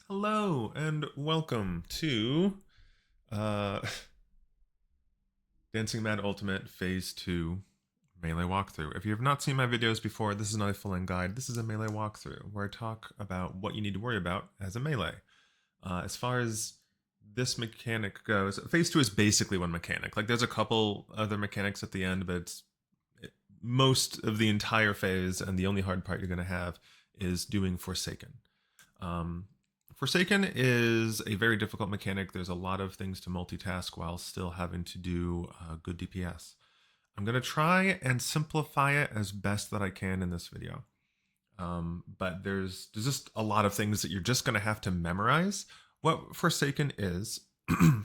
Hello and welcome to uh, Dancing Mad Ultimate Phase 2 Melee Walkthrough. If you have not seen my videos before, this is not a full-length guide. This is a Melee Walkthrough where I talk about what you need to worry about as a Melee. As far as this mechanic goes, Phase 2 is basically one mechanic. Like, there's a couple other mechanics at the end, but most of the entire phase, and the only hard part you're going to have is doing Forsaken. Forsaken is a very difficult mechanic. There's a lot of things to multitask while still having to do good DPS. I'm going to try and simplify it as best that I can in this video. But there's just a lot of things that you're just going to have to memorize. What Forsaken is,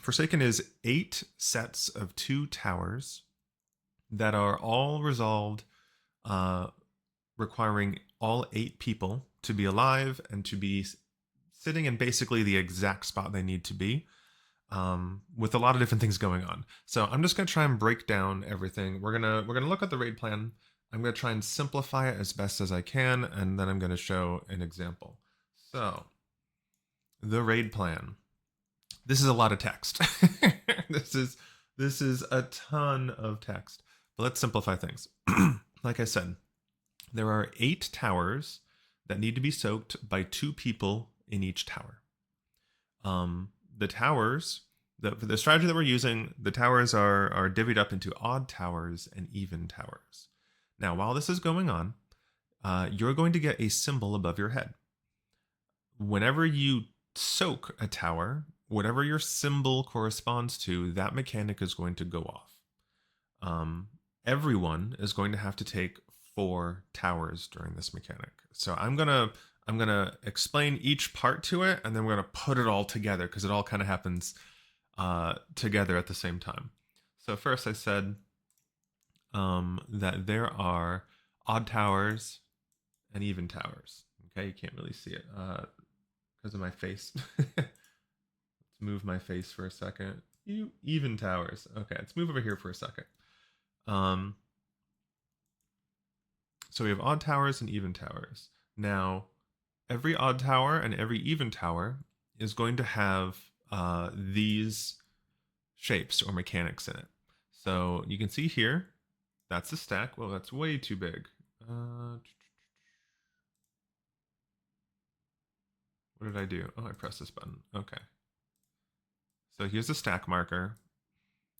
Forsaken is 8 sets of 2 towers that are all resolved, requiring all 8 people to be alive and to be sitting in basically the exact spot they need to be, with a lot of different things going on. So I'm just gonna try and break down everything. We're gonna look at the raid plan. I'm gonna try and simplify it as best as I can, and then I'm gonna show an example. So the raid plan. This is a lot of text. this is a ton of text. But let's simplify things. Like I said, there are 8 towers that need to be soaked by 2 people in each tower. The towers, the strategy that we're using, the towers are divvied up into odd towers and even towers. Now, while this is going on, you're going to get a symbol above your head. Whenever you soak a tower, whatever your symbol corresponds to, that mechanic is going to go off. Everyone is going to have to take 4 towers during this mechanic. So I'm gonna explain each part to it, and then we're gonna put it all together because it all kind of happens together at the same time. So first I said that there are odd towers and even towers. Okay, you can't really see it because of my face. Let's move my face for a second. Even towers. Okay, let's move over here for a second. So we have odd towers and even towers. Now, every odd tower and every even tower is going to have these shapes or mechanics in it. So you can see here, that's a stack. Well, that's way too big. What did I do? Oh, I pressed this button. Okay. So here's the stack marker.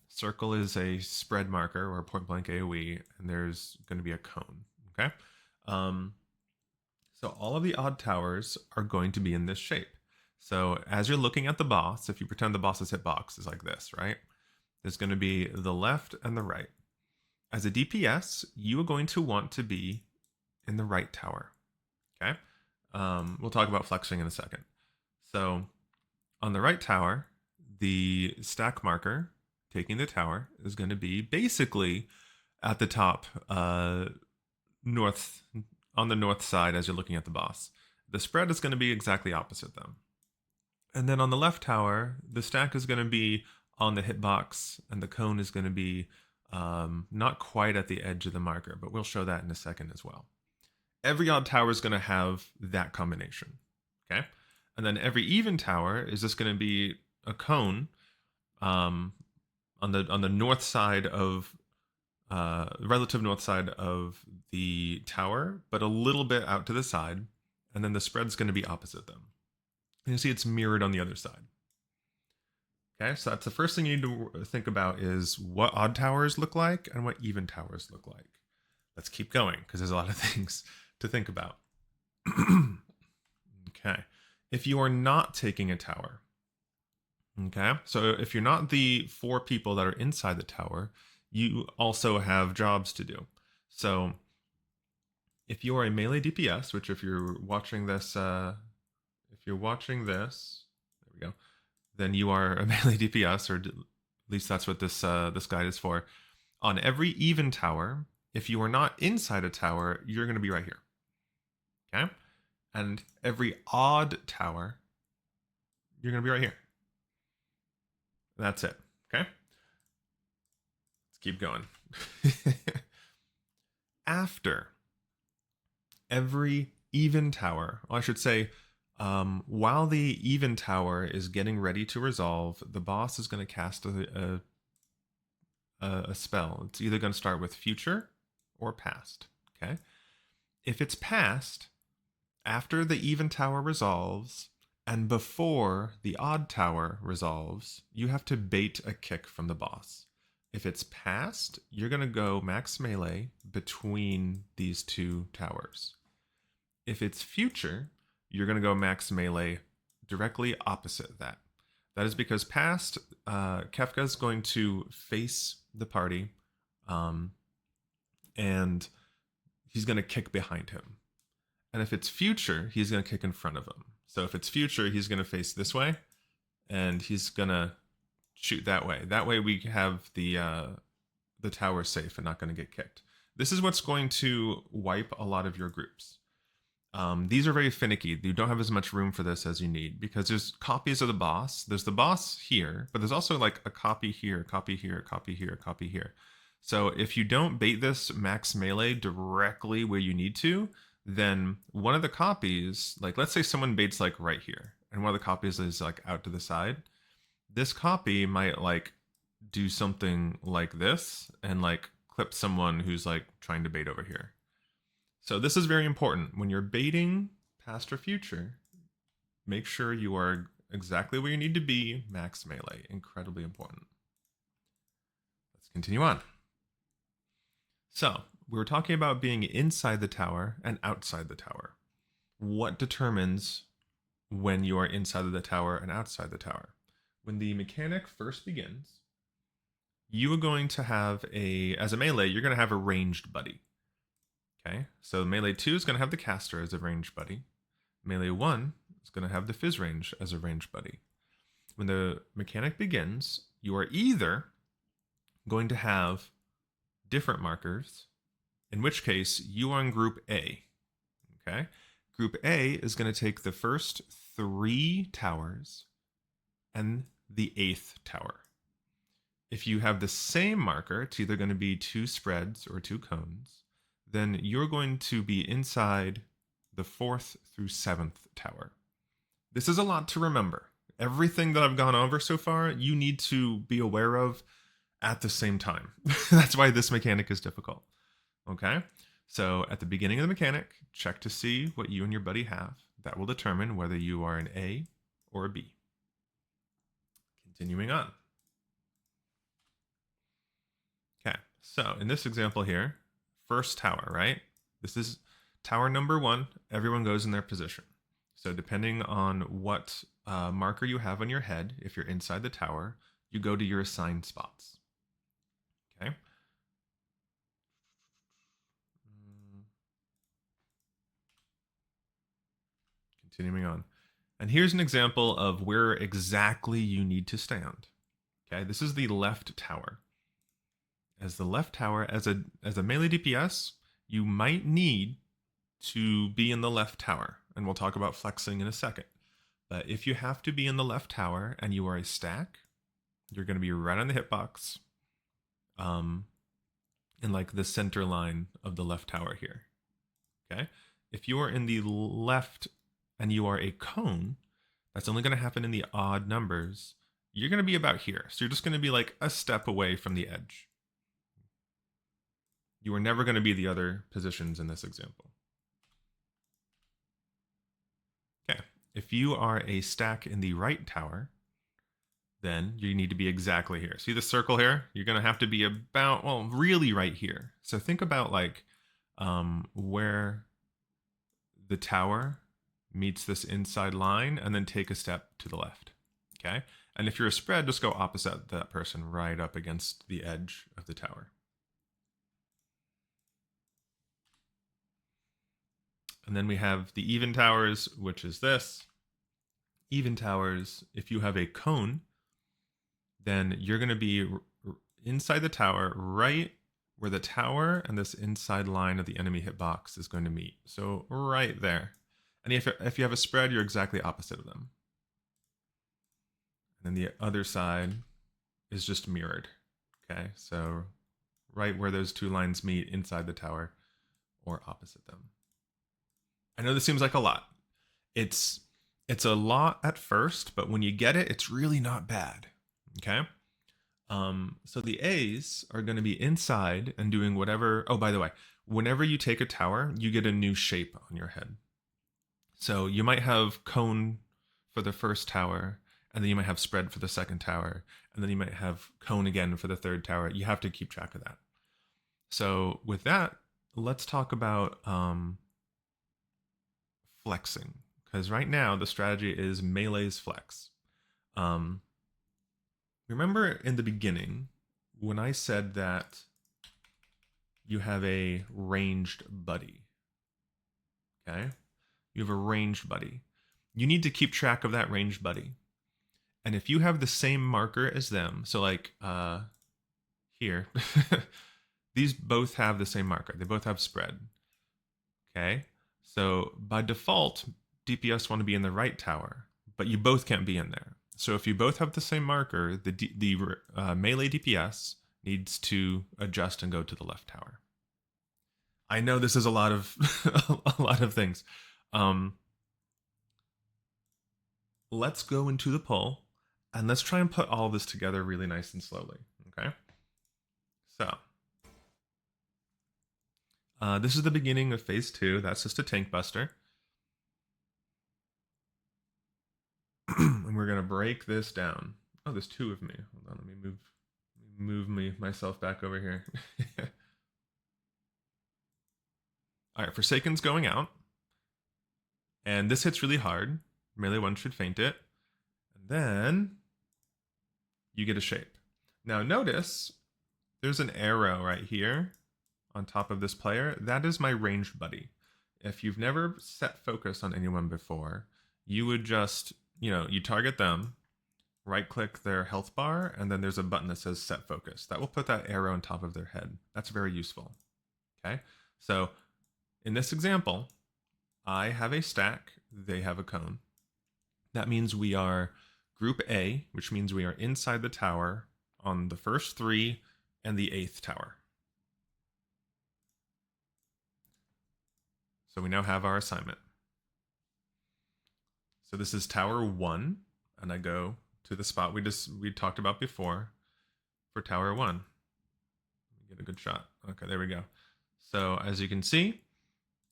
Circle is a spread marker or a point blank AoE, and there's going to be a cone. Okay. So all of the odd towers are going to be in this shape. So as you're looking at the boss, if you pretend the boss's hitbox is like this, right? There's going to be the left and the right. As a DPS, you are going to want to be in the right tower. Okay. We'll talk about flexing in a second. So on the right tower, the stack marker taking the tower is going to be basically at the top, north, on the north side as you're looking at the boss. The spread is going to be exactly opposite them. And then on the left tower, the stack is going to be on the hitbox, and the cone is going to be not quite at the edge of the marker, but we'll show that in a second as well. Every odd tower is going to have that combination. Okay. And then every even tower is just going to be a cone on the north side of relative north side of the tower, but a little bit out to the side, and then the spread's going to be opposite them. And you see it's mirrored on the other side. Okay, so that's the first thing you need to think about is what odd towers look like and what even towers look like. Let's keep going because there's a lot of things to think about. Okay, if you are not taking a tower, okay, so if you're not the 4 people that are inside the tower, you also have jobs to do. So if you are a melee DPS, which if you're watching this, there we go, then you are a melee DPS, or at least that's what this guide is for. On every even tower, if you are not inside a tower, you're going to be right here. Okay? And every odd tower, you're going to be right here. That's it. Okay? Keep going. After every even tower, well, I should say While the even tower is getting ready to resolve, the boss is going to cast a spell. It's either going to start with future or past. Okay. If it's past, after the even tower resolves and before the odd tower resolves, you have to bait a kick from the boss. If it's past, you're going to go max melee between these two towers. If it's future, you're going to go max melee directly opposite that. That is because past, Kefka is going to face the party, and he's going to kick behind him. And if it's future, he's going to kick in front of him. So if it's future, he's going to face this way, and he's going to shoot that way. That way we have the tower safe and not going to get kicked. This is what's going to wipe a lot of your groups. These are very finicky. You don't have as much room for this as you need because there's copies of the boss. There's the boss here, but there's also like a copy here, copy here, copy here, copy here. So if you don't bait this max melee directly where you need to, then one of the copies, like let's say someone baits like right here, and one of the copies is like out to the side. This copy might like do something like this and like clip someone who's like trying to bait over here. So this is very important. When you're baiting past or future, make sure you are exactly where you need to be, max melee. Incredibly important. Let's continue on. So we were talking about being inside the tower and outside the tower. What determines when you are inside of the tower and outside the tower? When the mechanic first begins, you are going to have as a melee, you're going to have a ranged buddy. Okay, so melee 2 is going to have the caster as a ranged buddy. Melee 1 is going to have the fizz range as a ranged buddy. When the mechanic begins, you are either going to have different markers, in which case you are in group A. Okay, group A is going to take the first 3 towers and the 8th tower. If you have the same marker, it's either going to be 2 spreads or 2 cones, then you're going to be inside the 4th through 7th tower. This is a lot to remember. Everything that I've gone over so far, you need to be aware of at the same time. That's why this mechanic is difficult. Okay? So at the beginning of the mechanic, check to see what you and your buddy have. That will determine whether you are an A or a B. Continuing on. Okay, so in this example here, first tower, right? This is tower number 1. Everyone goes in their position. So depending on what marker you have on your head, if you're inside the tower, you go to your assigned spots. Okay. Continuing on. And here's an example of where exactly you need to stand. Okay, this is the left tower. As the left tower, as a melee DPS, you might need to be in the left tower, and we'll talk about flexing in a second. But if you have to be in the left tower and you are a stack, you're going to be right on the hitbox, in like the center line of the left tower here. Okay, if you are in the left and you are a cone, that's only going to happen in the odd numbers. You're going to be about here, so you're just going to be like a step away from the edge. You are never going to be the other positions in this example. Okay, if you are a stack in the right tower, then you need to be exactly here. See the circle here? You're going to have to be about, well, really right here. So think about like where the tower meets this inside line and then take a step to the left. Okay, and if you're a spread, just go opposite that person right up against the edge of the tower. And then we have the even towers, which is this. Even towers, if you have a cone, then you're going to be inside the tower, right where the tower and this inside line of the enemy hitbox is going to meet. So right there. And if you have a spread, you're exactly opposite of them. And then the other side is just mirrored. Okay, so right where those 2 lines meet inside the tower or opposite them. I know this seems like a lot. It's It's a lot at first, but when you get it, it's really not bad. Okay. So the A's are going to be inside and doing whatever. Oh, by the way, whenever you take a tower, you get a new shape on your head. So you might have cone for the first tower, and then you might have spread for the second tower, and then you might have cone again for the third tower. You have to keep track of that. So with that, let's talk about flexing, because right now the strategy is melee's flex. Um, Remember in the beginning when I said that you have a ranged buddy, okay? You have a ranged buddy. You need to keep track of that ranged buddy. And if you have the same marker as them, so like here, these both have the same marker. They both have spread, okay? So by default, DPS want to be in the right tower, but you both can't be in there. So if you both have the same marker, the melee DPS needs to adjust and go to the left tower. I know this is a lot of a lot of things. Let's go into the poll and let's try and put all this together really nice and slowly. Okay. So this is the beginning of phase 2. That's just a tank buster. And we're gonna break this down. Oh, there's 2 of me. Hold on, let me move myself back over here. All right, Forsaken's going out, and this hits really hard. Melee 1 should feint it, and then you get a shape. Now notice there's an arrow right here on top of this player. That is my ranged buddy. If you've never set focus on anyone before, you would just, you target them, right click their health bar, and then there's a button that says set focus. That will put that arrow on top of their head. That's very useful. Okay, so in this example, I have a stack, they have a cone. That means we are group A, which means we are inside the tower on the first 3 and the 8th tower. So we now have our assignment. So this is tower 1, and I go to the spot we talked about before for tower 1. Get a good shot. Okay, there we go. So as you can see,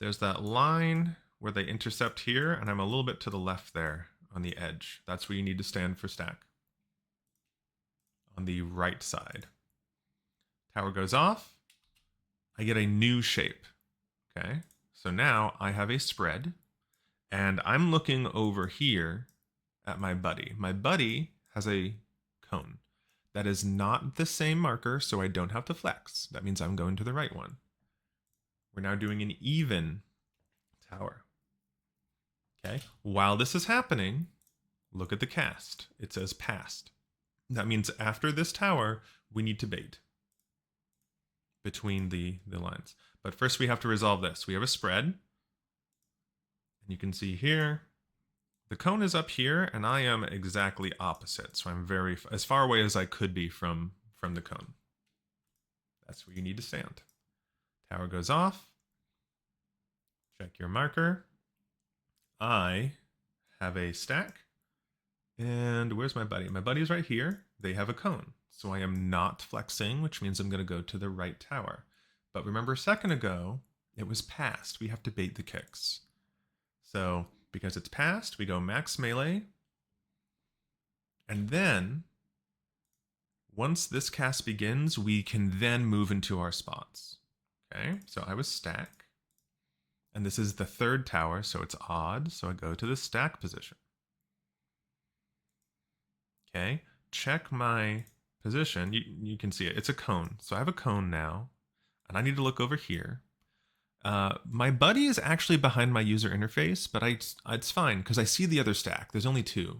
there's that line where they intercept here, and I'm a little bit to the left there on the edge. That's where you need to stand for stack. On the right side. Tower goes off. I get a new shape. Okay, so now I have a spread, and I'm looking over here at my buddy. My buddy has a cone. That is not the same marker, so I don't have to flex. That means I'm going to the right one. We're now doing an even tower. Okay, while this is happening, look at the cast. It says passed. That means after this tower, we need to bait between the lines. But first we have to resolve this. We have a spread. And you can see here, the cone is up here, and I am exactly opposite. So I'm as far away as I could be from the cone. That's where you need to stand. Tower goes off. Check your marker. I have a stack. And where's my buddy? My buddy is right here. They have a cone. So I am not flexing, which means I'm going to go to the right tower. But remember a second ago, it was passed. We have to bait the kicks. So because it's passed, we go max melee. And then once this cast begins, we can then move into our spots. Okay, so I was stack. And this is the 3rd tower, so it's odd. So I go to the stack position. Okay, check my position. You can see it. It's a cone. So I have a cone now, and I need to look over here. My buddy is actually behind my user interface, but it's fine because I see the other stack. There's only 2.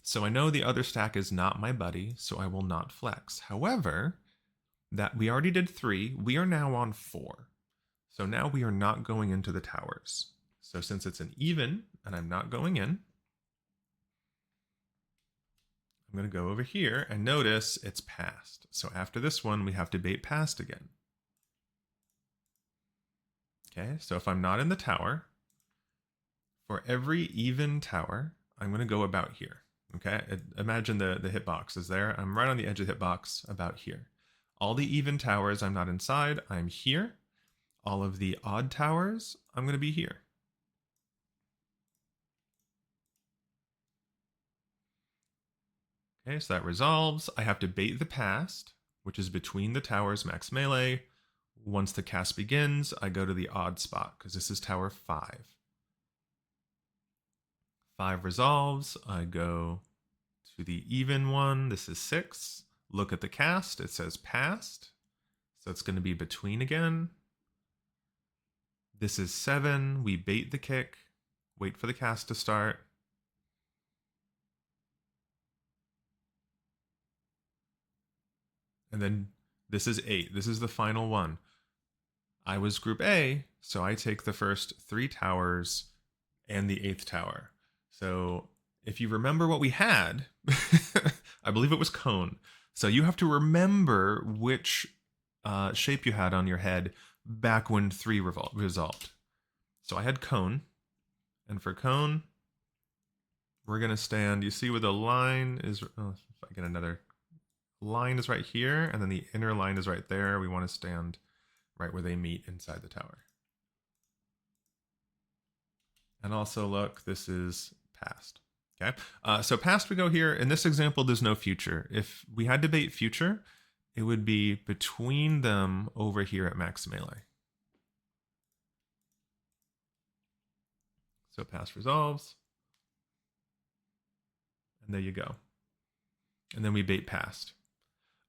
So I know the other stack is not my buddy, so I will not flex. However, that we already did 3. We are now on 4. So now we are not going into the towers. So since it's an even and I'm not going in, I'm going to go over here and notice it's passed. So after this one, we have to bait passed again. Okay, so if I'm not in the tower, for every even tower, I'm going to go about here. Okay, imagine the hitbox is there. I'm right on the edge of the hitbox about here. All the even towers, I'm not inside, I'm here. All of the odd towers, I'm going to be here. Okay, so that resolves. I have to bait the past, which is between the towers max melee. Once the cast begins, I go to the odd spot because this is tower 5. 5 resolves. I go to the even one. This is 6. Look at the cast. It says past. So it's going to be between again. This is 7. We bait the kick. Wait for the cast to start. And then this is 8. This is the final one. I was group A, so I take the first 3 towers and the 8th tower. So if you remember what we had, I believe it was cone. So you have to remember which shape you had on your head back when 3 resolved. So I had cone. And for cone, we're going to stand, you see where the line is, if I get another line is right here, and then the inner line is right there. We want to stand right where they meet inside the tower. And also look, this is past. Okay, so past we go here. In this example, there's no future. If we had to bait future, it would be between them over here at max melee. So past resolves. And there you go. And then we bait past.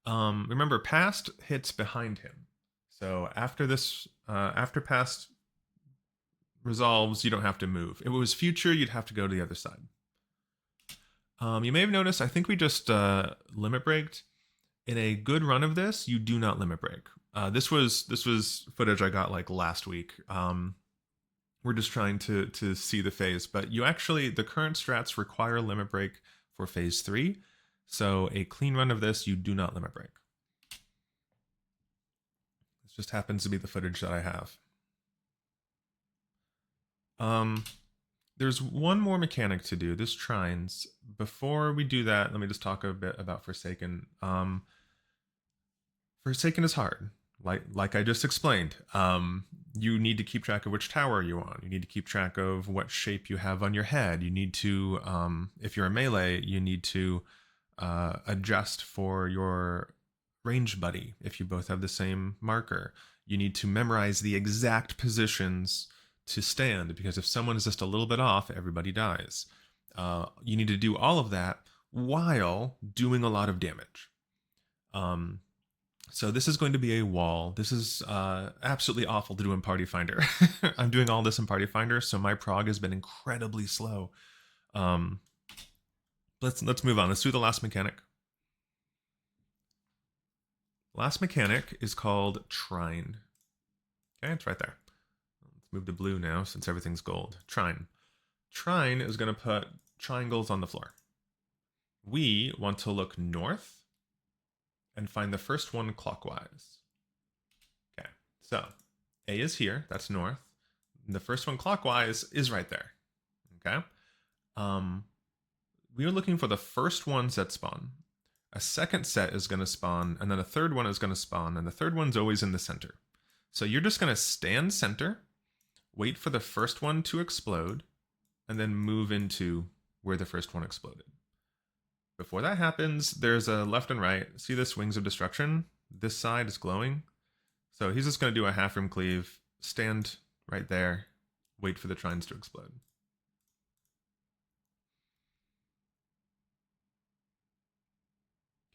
Remember, past hits behind him. So after this, after past resolves, you don't have to move. If it was future, you'd have to go to the other side. You may have noticed, I think we just limit breaked. In a good run of this, you do not limit break. This was footage I got like last week. We're just trying to see the phase, but you actually, the current strats require limit break for phase 3. So a clean run of this, you do not limit break. This just happens to be the footage that I have. There's one more mechanic to do, this Trines. Before we do that, let me just talk a bit about Forsaken. Forsaken is hard, like I just explained. You need to keep track of which tower you're on. You need to keep track of what shape you have on your head. You need to, if you're a melee, you need to adjust for your range buddy if you both have the same marker. You need to memorize the exact positions to stand, because if someone is just a little bit off, everybody dies. You need to do all of that while doing a lot of damage. So this is going to be a wall. This is absolutely awful to do in Party Finder. I'm doing all this in Party Finder, so my prog has been incredibly slow. Let's move on. Let's do the last mechanic. Last mechanic is called Trine. Okay, it's right there. Let's move to blue now since everything's gold. Trine. Trine is going to put triangles on the floor. We want to look north and find the first one clockwise. Okay, so A is here, that's north. And the first one clockwise is right there. Okay. We are looking for the first ones that spawn. A second set is going to spawn, and then a third one is going to spawn, and the third one's always in the center. So you're just going to stand center, wait for the first one to explode, and then move into where the first one exploded. Before that happens, there's a left and right. See this Wings of Destruction? This side is glowing. So he's just going to do a half room cleave, stand right there, wait for the trines to explode.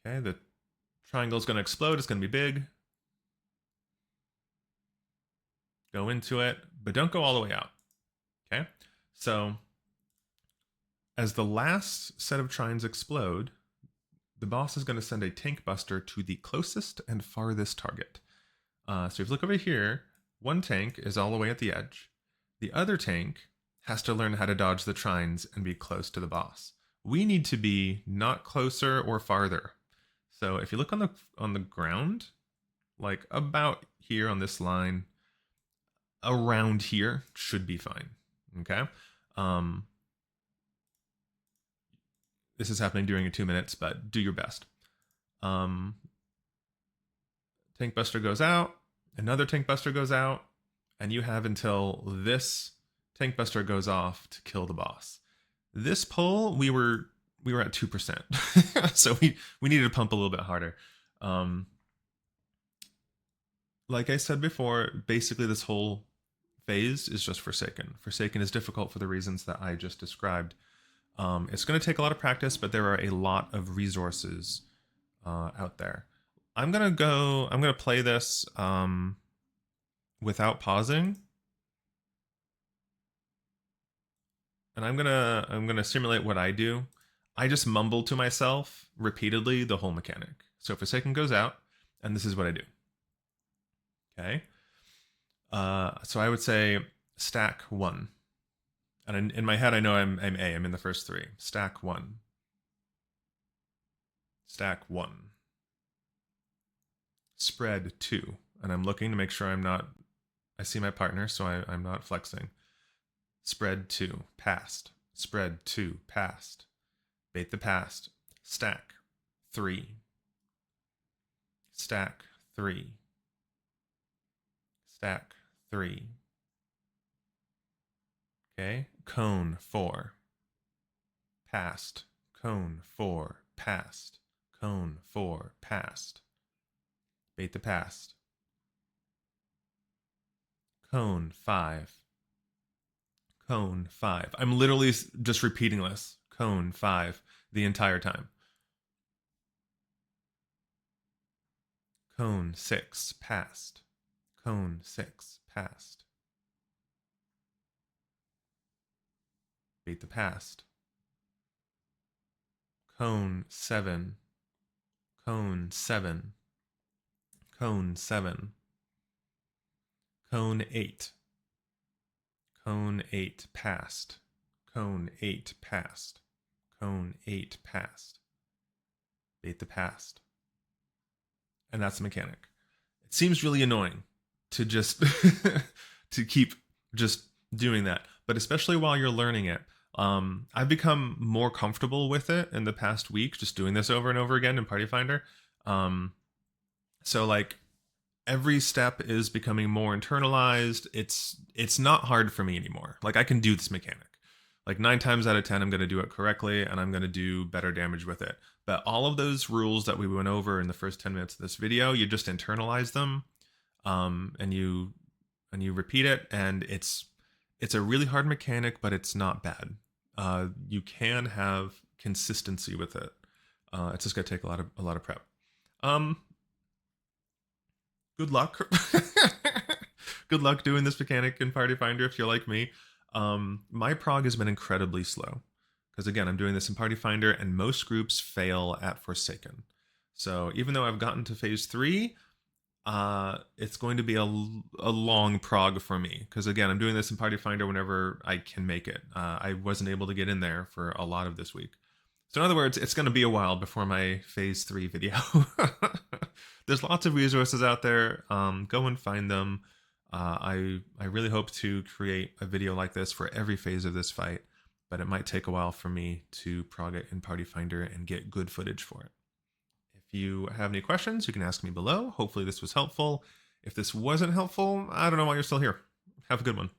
Okay, the triangle is going to explode. It's going to be big. Go into it, but don't go all the way out. Okay, so as the last set of trines explode, the boss is going to send a tank buster to the closest and farthest target. So if you look over here, one tank is all the way at the edge. The other tank has to learn how to dodge the trines and be close to the boss. We need to be not closer or farther. So if you look on the ground, like about here on this line, around here should be fine. Okay. this is happening during your 2 minutes, but do your best. Tank Buster goes out, another Tank Buster goes out, and you have until this Tank Buster goes off to kill the boss. This pull, we were at 2%, so we needed to pump a little bit harder. Like I said before, basically this whole phase is just Forsaken. Forsaken is difficult for the reasons that I just described. It's going to take a lot of practice, but there are a lot of resources out there. I'm gonna play this without pausing, and I'm gonna simulate what I do. I just mumble to myself repeatedly the whole mechanic. So Forsaken goes out, and this is what I do. Okay. So I would say stack 1. And in my head, I know I'm A. I'm in the first 3. Stack 1. Stack 1. Spread 2. And I'm looking to make sure I'm not... I see my partner, so I'm not flexing. Spread 2. Passed. Spread 2. Passed. Bait the past. Stack 3. Stack 3. Stack 3. Okay, cone 4. Passed. Cone 4. Passed. Cone 4. Passed. Bait the past. Cone 5. Cone 5. I'm literally just repeating this. Cone 5 the entire time. Cone 6. Passed. Cone 6. Passed. Bait the past. Cone 7. Cone 7. Cone 7. Cone 8. Cone 8 passed. Cone 8 passed. Cone 8 passed. Bait the past. And that's the mechanic. It seems really annoying to just to keep just doing that, but especially while you're learning it. I've become more comfortable with it in the past week, just doing this over and over again in Party Finder. So like every step is becoming more internalized. It's not hard for me anymore. Like I can do this mechanic. Like 9 times out of 10, I'm going to do it correctly and I'm going to do better damage with it. But all of those rules that we went over in the first 10 minutes of this video, you just internalize them, and you repeat it, and it's a really hard mechanic, but it's not bad. You can have consistency with it. It's just going to take a lot of prep. Good luck. Good luck doing this mechanic in Party Finder if you're like me. My prog has been incredibly slow because again, I'm doing this in Party Finder and most groups fail at Forsaken. So even though I've gotten to phase 3, it's going to be a long prog for me because again, I'm doing this in Party Finder whenever I can make it. I wasn't able to get in there for a lot of this week. So in other words, it's going to be a while before my phase 3 video. There's lots of resources out there. Go and find them. I really hope to create a video like this for every phase of this fight, but it might take a while for me to prog it in Party Finder and get good footage for it. If you have any questions, you can ask me below. Hopefully this was helpful. If this wasn't helpful, I don't know why you're still here. Have a good one.